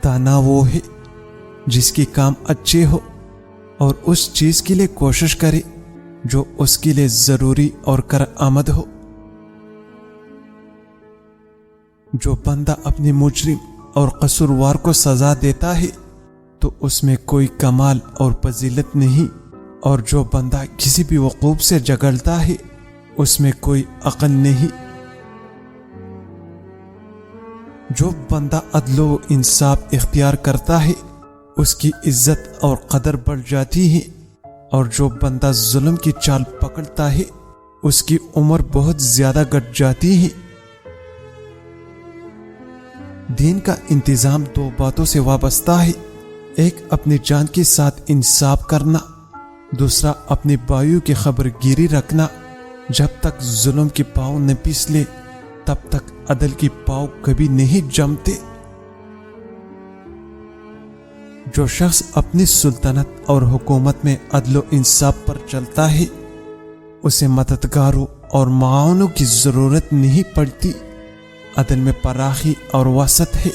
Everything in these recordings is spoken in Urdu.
دانا وہ ہے جس کی کام اچھے ہو اور اس چیز کے لیے کوشش کرے جو اس کے لیے ضروری اور کارآمد ہو۔ جو بندہ اپنے مجرم اور قصوروار کو سزا دیتا ہے تو اس میں کوئی کمال اور فضیلت نہیں، اور جو بندہ کسی بھی وقوف سے جھگڑتا ہے اس میں کوئی عقل نہیں۔ جو بندہ عدل و انصاف اختیار کرتا ہے اس کی عزت اور قدر بڑھ جاتی ہے، اور جو بندہ ظلم کی چال پکڑتا ہے اس کی عمر بہت زیادہ گھٹ جاتی ہے۔ دین کا انتظام دو باتوں سے وابستہ ہے، ایک اپنی جان کے ساتھ انصاف کرنا، دوسرا اپنے بھائیوں کی خبر گیری رکھنا۔ جب تک ظلم کی پاؤں نہ پسلے تب تک عدل کی پاؤں کبھی نہیں جمتے۔ جو شخص اپنی سلطنت اور حکومت میں عدل و انصاف پر چلتا ہے اسے مددگاروں اور معاونوں کی ضرورت نہیں پڑتی۔ عدل میں فراخی اور وسعت ہے۔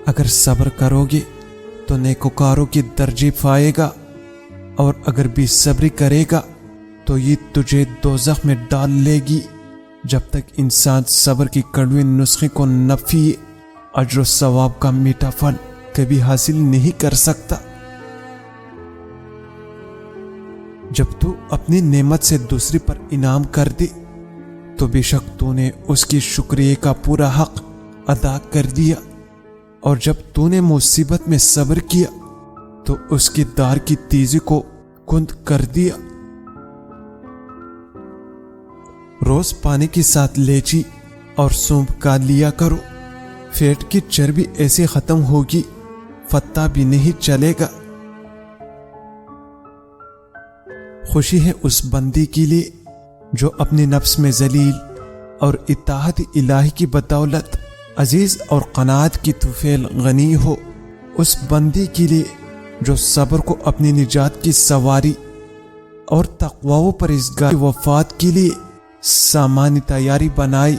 اگر صبر کرو گے تو نیکوکاروں کی درجے پائے گا، اور اگر بے صبری کرے گا تو یہ تجھے دوزخ میں ڈال لے گی۔ جب تک انسان صبر کی کڑوے نسخے کو نہ پیے اجر و ثواب کا میٹھا پھل کبھی حاصل نہیں کر سکتا۔ جب تو اپنی نعمت سے دوسری پر انعام کر دے تو بے شک تو نے اس کی شکریہ کا پورا حق ادا کر دیا، اور جب تو نے مصیبت میں صبر کیا تو اس کی دار کی تیزی کو کند کر دیا۔ روز پانی کے ساتھ لیچی اور سونف کھا لیا کرو، پیٹ کی چربی ایسے ختم ہوگی پتہ بھی نہیں چلے گا۔ خوشی ہے اس بندی کے لیے جو اپنے نفس میں ذلیل اور اطاعت الہی کی بدولت عزیز اور قناعت کی طفیل غنی ہو، اس بندی کے لیے جو صبر کو اپنی نجات کی سواری اور تقوی و پرہیزگاری وفات کے لیے سامان تیاری بنائے،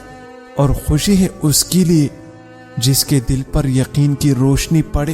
اور خوشی ہے اس کے لیے جس کے دل پر یقین کی روشنی پڑے۔